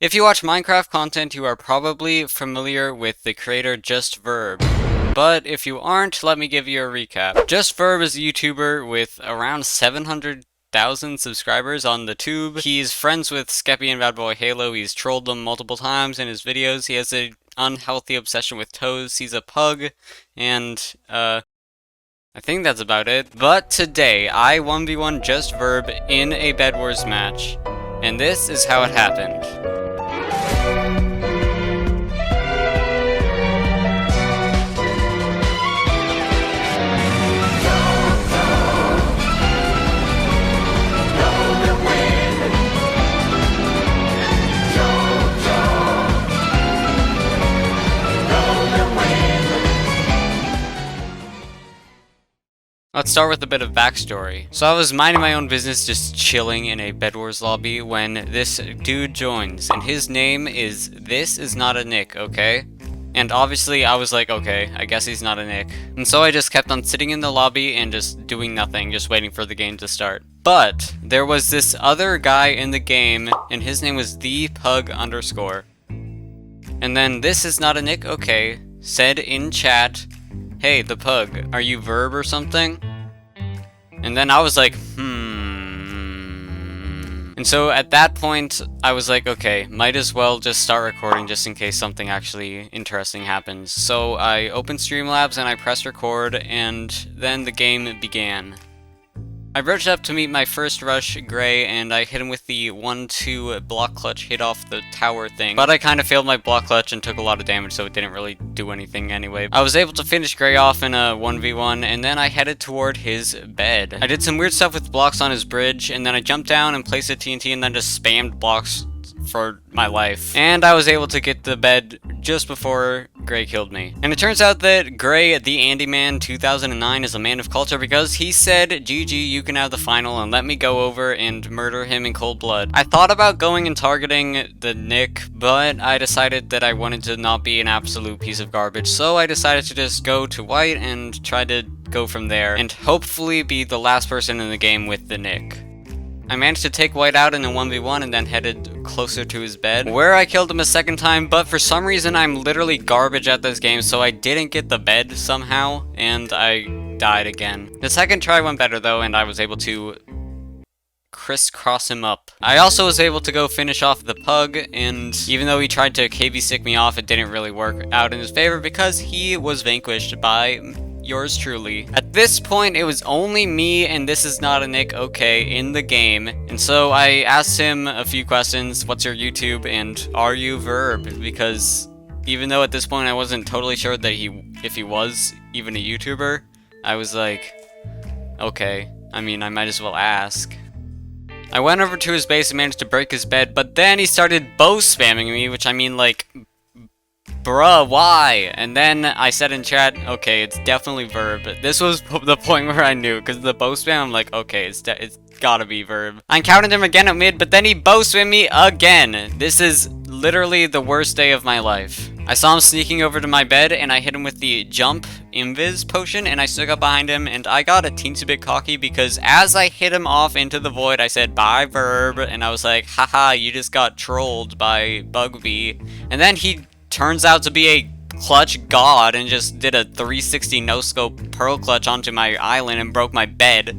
If you watch Minecraft content, you are probably familiar with the creator JustVurb. But if you aren't, let me give you a recap. JustVurb is a YouTuber with around 700,000 subscribers on the tube. He's friends with Skeppy and badboyhalo. He's trolled them multiple times in his videos. He has an unhealthy obsession with toes. He's a pug, and I think that's about it. But today, I 1v1 JustVurb in a Bedwars match. And this is how it happened. Let's start with a bit of backstory. So I was minding my own business, just chilling in a Bedwars lobby when this dude joins, and his name is This Is Not a Nick, okay? And obviously I was like, okay, I guess he's not a Nick. And so I just kept on sitting in the lobby and just doing nothing, just waiting for the game to start. But there was this other guy in the game, and his name was ThePug_. And then This Is Not a Nick, okay, said in chat, "Hey, the pug, are you Verb or something?" And then I was like, And so at that point, I was like, okay, might as well just start recording just in case something actually interesting happens. So I opened Streamlabs and I pressed record, and then the game began. I rushed up to meet my first rush, Gray, and I hit him with the 1-2 block clutch hit off the tower thing. But I kind of failed my block clutch and took a lot of damage, so it didn't really do anything anyway. I was able to finish Gray off in a 1v1, and then I headed toward his bed. I did some weird stuff with blocks on his bridge, and then I jumped down and placed a TNT and then just spammed blocks for my life. And I was able to get the bed just before Gray killed me. And it turns out that Gray, the Andyman 2009, is a man of culture because he said, "GG, you can have the final," and let me go over and murder him in cold blood. I thought about going and targeting the Nick, but I decided that I wanted to not be an absolute piece of garbage, so I decided to just go to white and try to go from there, and hopefully be the last person in the game with the Nick. I managed to take white out in a 1v1 and then headed closer to his bed, where I killed him a second time, but for some reason I'm literally garbage at this game, so I didn't get the bed somehow, and I died again. The second try went better though, and I was able to crisscross him up. I also was able to go finish off the pug, and even though he tried to KB stick me off, it didn't really work out in his favor because he was vanquished by yours truly. At this point, it was only me and This Is Not a Nick, okay, in the game, and so I asked him a few questions. What's your YouTube, and are you Verb? Because even though at this point I wasn't totally sure that if he was even a YouTuber, I was like, okay, I mean, I might as well ask. I went over to his base and managed to break his bed, but then he started bow spamming me, which I mean, like, bruh, why? And then I said in chat, okay, it's definitely Verb. This was the point where I knew, because the bow spam, I'm like, okay, it's gotta be Verb. I encountered him again at mid, but then he bow spammed me again. This is literally the worst day of my life. I saw him sneaking over to my bed, and I hit him with the jump invis potion, and I stuck up behind him, and I got a teensy bit cocky because as I hit him off into the void, I said, "Bye, Verb," and I was like, haha, you just got trolled by Bugby. And then he turns out to be a clutch god and just did a 360 no-scope pearl clutch onto my island and broke my bed.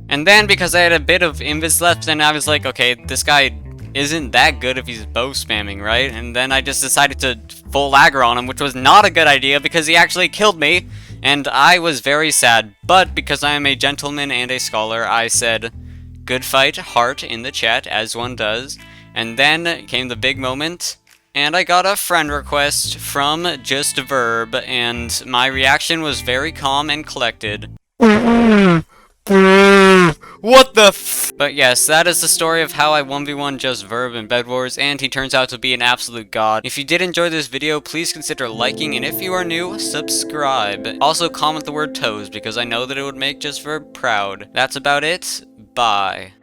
And then because I had a bit of invis left, then I was like, okay, this guy isn't that good if he's bow spamming, right? And then I just decided to full aggro on him, which was not a good idea because he actually killed me, and I was very sad. But because I am a gentleman and a scholar, I said, "Good fight, heart," in the chat, as one does. And then came the big moment, and I got a friend request from JustVurb, and my reaction was very calm and collected. What the f? But yes, that is the story of how I 1v1 JustVurb in Bedwars, and he turns out to be an absolute god. If you did enjoy this video, please consider liking, and if you are new, subscribe. Also comment the word toes, because I know that it would make JustVurb proud. That's about it. Bye.